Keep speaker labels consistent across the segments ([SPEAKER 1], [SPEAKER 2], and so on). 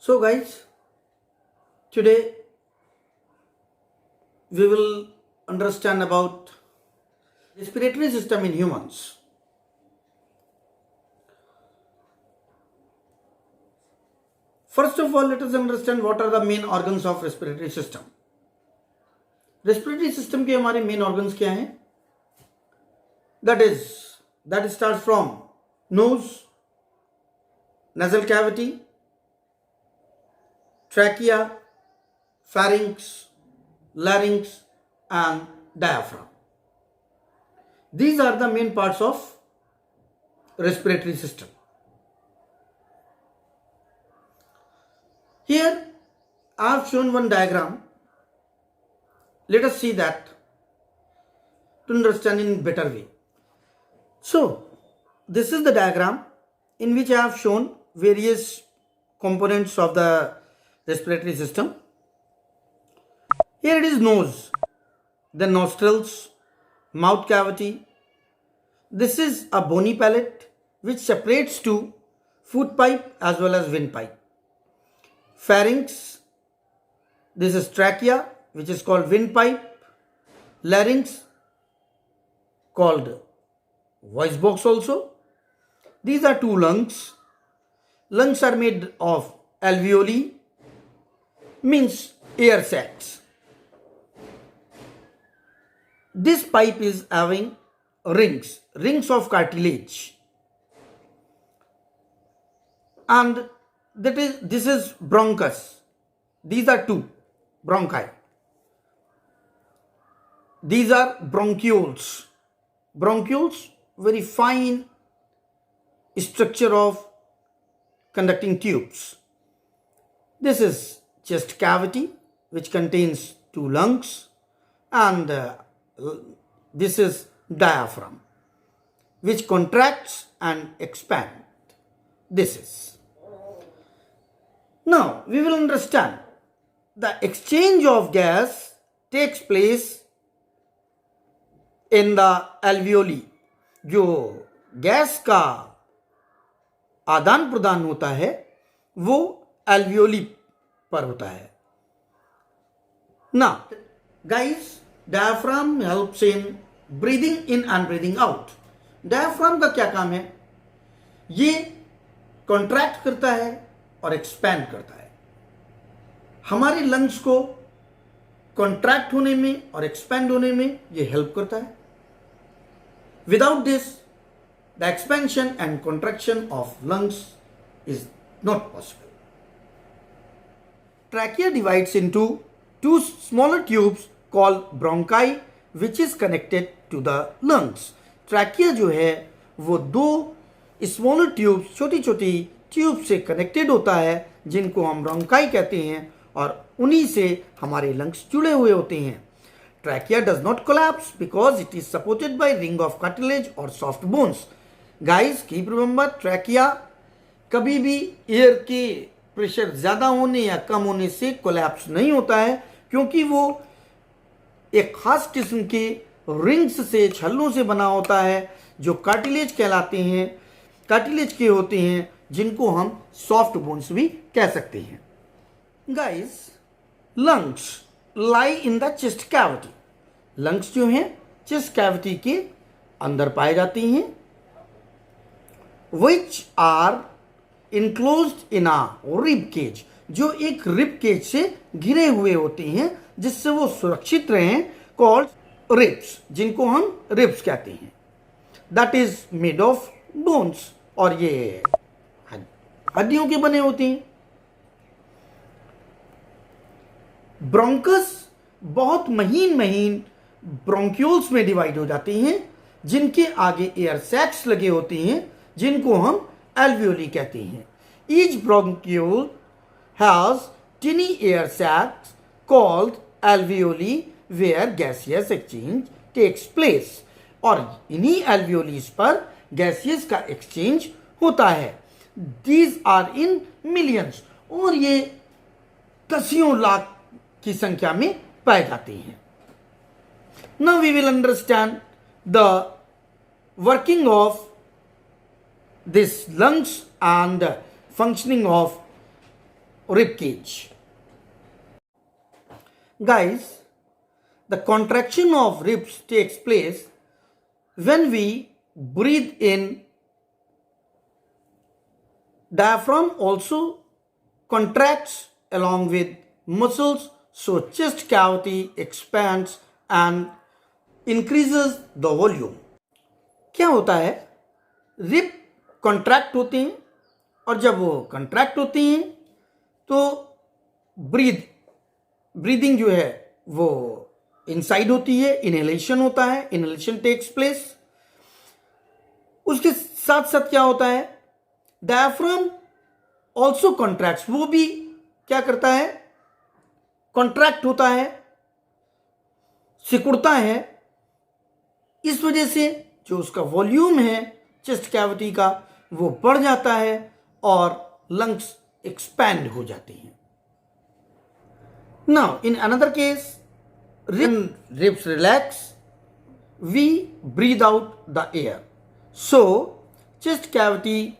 [SPEAKER 1] So, guys, today we will understand about respiratory system in humans. First of all, let us understand what are the main organs of respiratory system. Respiratory system के हमारे main organs क्या हैं? That starts from nose, nasal cavity, trachea, pharynx, larynx and diaphragm. These are the main parts of respiratory system. Here I have shown one diagram. Let us see that to understand in better way. So this is the diagram in which I have shown various components of the respiratory system. Here it is nose, then nostrils, mouth cavity. This is a bony palate which separates to food pipe as well as windpipe. Pharynx, this is trachea which is called windpipe. Larynx called voice box also. These are two lungs. Lungs are made of alveoli, means air sacs. This pipe is having rings of cartilage, and this is bronchus. These are two bronchi. These are bronchioles. Bronchioles, very fine structure of conducting tubes. This is chest cavity which contains two lungs, and this is diaphragm which contracts and expands. This is. Now we will understand the exchange of gas takes place in the alveoli. जो gas का आदान प्रदान होता है वो alveoli पर होता है. Now guys, diaphragm helps in breathing in and breathing out. Diaphragm का क्या काम है? ये कॉन्ट्रैक्ट करता है और एक्सपैंड करता है. हमारे लंग्स को कॉन्ट्रैक्ट होने में और एक्सपैंड होने में ये हेल्प करता है. Without this, the expansion and contraction of lungs is not possible. Trachea divides into two smaller tubes called bronchi, which is connected to the lungs. Trachea जो है वो दो smaller tubes, छोटी छोटी ट्यूब से कनेक्टेड होता है जिनको हम ब्रोंकाई कहते हैं, और उन्हीं से हमारे लंग्स जुड़े हुए होते हैं. Trachea does not collapse because it is supported by ring of cartilage or soft bones. Guys, keep remember, trachea कभी भी एयर के प्रेशर ज़्यादा होने या कम होने से कोलैप्स नहीं होता है, क्योंकि वो एक खास किस्म के रिंग्स से, छल्लों से बना होता है जो कार्टिलेज कहलाते हैं, कार्टिलेज के होते हैं, जिनको हम सॉफ्ट बोन्स भी कह सकते हैं. Guys, lungs lie in the chest cavity. Lungs जो हैं चेस्ट कैविटी के अंदर पाए जाते हैं. Which are enclosed in a rib cage, जो एक रिब केज से घिरे हुए होते हैं जिससे वो सुरक्षित रहें, कॉल्ड रिब्स, जिनको हम रिब्स कहते हैं. That is made of bones, और ये हड्डियों के बने होते हैं. ब्रोंकस बहुत महीन ब्रोंक्यूल्स में डिवाइड हो जाते हैं, जिनके आगे एयर सैक्स लगे होते हैं, जिनको हम alveoli कहते हैं. Each bronchiole has tiny air sacs called alveoli where gaseous exchange takes place. और इन्हीं alveolis पर gaseous का exchange होता है. These are in millions, और ये दसियों लाख की संख्या में पाए जाते हैं. Now we will understand the working of this lungs and functioning of rib cage. Guys, the contraction of ribs takes place when we breathe in. Diaphragm also contracts along with muscles, so chest cavity expands and increases the volume. क्या होता है, rib contract होते हैं और जब वो contract होती हैं तो ब्रीदिंग जो है वो इनसाइड होती है, इनहेलेशन होता है, इनहेलेशन टेक्स प्लेस. उसके साथ साथ क्या होता है, डायफ्राम ऑल्सो कॉन्ट्रैक्ट्स, वो भी क्या करता है, कॉन्ट्रैक्ट होता है, सिकुड़ता है. इस वजह से जो उसका वॉल्यूम है चेस्ट कैविटी का वो बढ़ जाता है और लंग्स एक्सपैंड हो जाते हैं. Now in another case, ribs relax, we breathe out the air, so chest cavity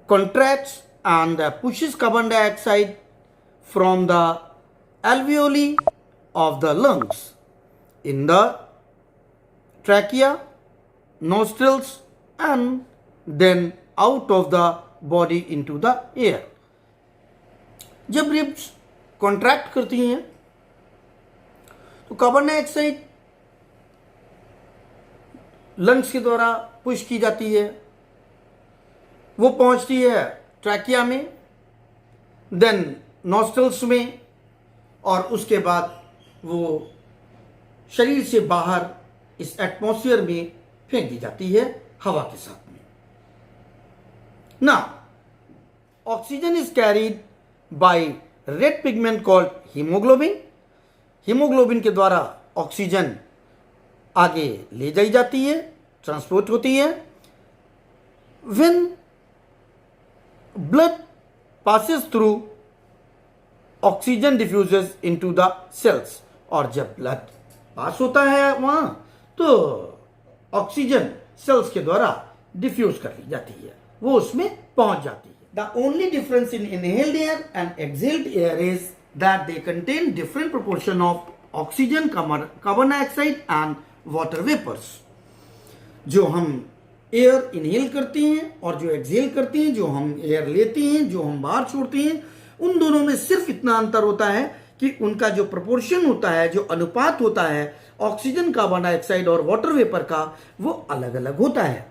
[SPEAKER 1] contracts and pushes carbon dioxide from the alveoli of the lungs in the trachea, nostrils and then out of the body into the air. जब ribs contract करती हैं तो carbon dioxide lungs के द्वारा push की जाती है, वो पहुंचती है ट्रैकिया में, देन नॉस्ट्रल्स में और उसके बाद वो शरीर से बाहर इस एटमॉस्फेयर में फेंक दी जाती है हवा के साथ में. ना oxygen is carried bye red pigment called haemoglobin. Haemoglobin के द्वारा ऑक्सीजन आगे ले जाई जाती है, ट्रांसपोर्ट होती है. When blood passes through, oxygen diffuses into the cells, और जब ब्लड पास होता है वहां तो ऑक्सीजन सेल्स के द्वारा डिफ्यूज कर दी जाती है, वो उसमें पहुंच जाती है. The only difference in inhaled air and exhaled air is that they contain different proportion of oxygen, carbon dioxide and water vapours. जो हम एयर इनहेल करते हैं और जो एक्सहेल करते हैं, जो हम एयर लेते हैं, जो हम बाहर छोड़ते हैं, उन दोनों में सिर्फ इतना अंतर होता है कि उनका जो प्रोपोर्शन होता है, जो अनुपात होता है ऑक्सीजन, कार्बन डाइऑक्साइड और वाटर वेपर का, वो अलग अलग होता है.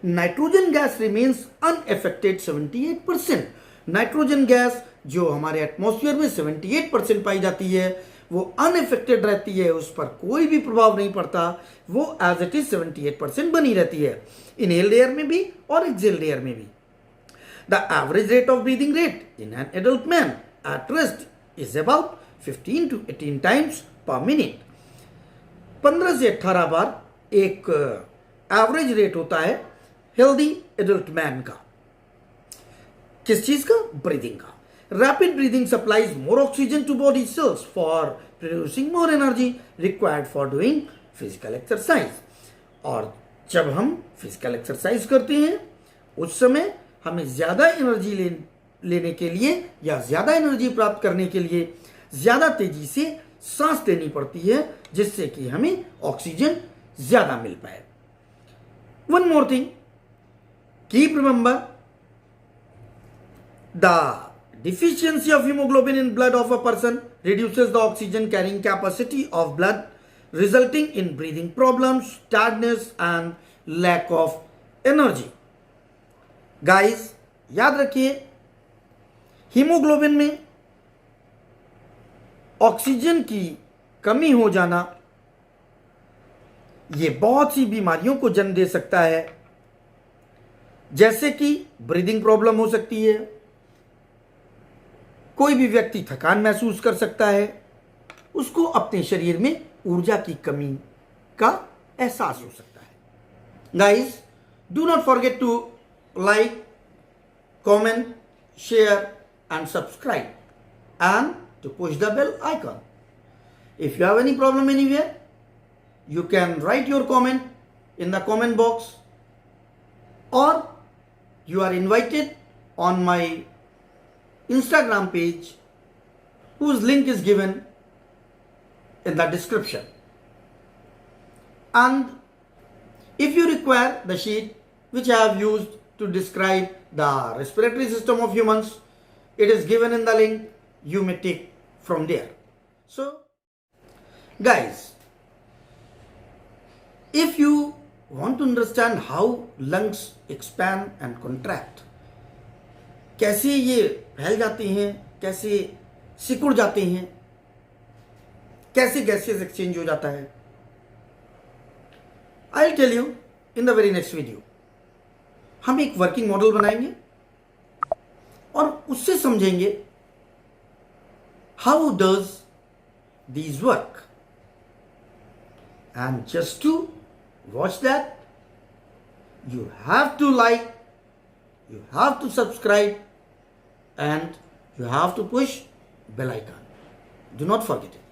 [SPEAKER 1] Nitrogen gas remains unaffected 78%. Nitrogen gas जो हमारे एटमॉस्फेयर में 78% पाई जाती है वो अनएफेक्टेड रहती है, उस पर कोई भी प्रभाव नहीं पड़ता, वो एज इट इज 78% बनी रहती है, इनहेल्ड एयर में भी और एक्सहेल्ड एयर में भी. The average rate of breathing rate in an adult man at rest is about 15 to 18 times पर मिनट. 15 से 18 बार एक एवरेज रेट होता है हेल्दी एडल्ट मैन का. किस चीज का? ब्रीदिंग का. Rapid breathing supplies more oxygen to body cells for producing more energy required for doing physical exercise. और जब हम फिजिकल एक्सरसाइज करते हैं उस समय हमें ज्यादा एनर्जी लेने के लिए या ज्यादा एनर्जी प्राप्त करने के लिए ज्यादा तेजी से सांस लेनी पड़ती है, जिससे कि हमें ऑक्सीजन ज्यादा मिल पाए. One more thing, keep remember, the deficiency of hemoglobin in blood of a person reduces the oxygen carrying capacity of blood, resulting in breathing problems, tiredness and lack of energy. Guys, याद रखिए, haemoglobin में oxygen की कमी हो जाना ये बहुत सी बीमारियों को जन्म दे सकता है, जैसे कि ब्रीदिंग प्रॉब्लम हो सकती है, कोई भी व्यक्ति थकान महसूस कर सकता है, उसको अपने शरीर में ऊर्जा की कमी का एहसास हो सकता है. Guys, do not forget to like, comment, share and subscribe and to push the bell icon. If you have any problem anywhere, you can write your comment in the comment box, or you are invited on my Instagram page whose link is given in the description. And if you require the sheet which I have used to describe the respiratory system of humans, it is given in the link. You may take from there. So, guys, if you want to understand how lungs expand and contract, कैसे ये फैल जाते हैं, कैसे सिकुड़ जाते हैं, कैसे गैसेस एक्सचेंज हो जाता है, I will tell you in the very next video. हम एक वर्किंग मॉडल बनाएंगे और उससे समझेंगे how does these work. And just to watch that, you have to like, you have to subscribe, and you have to push bell icon. Do not forget it.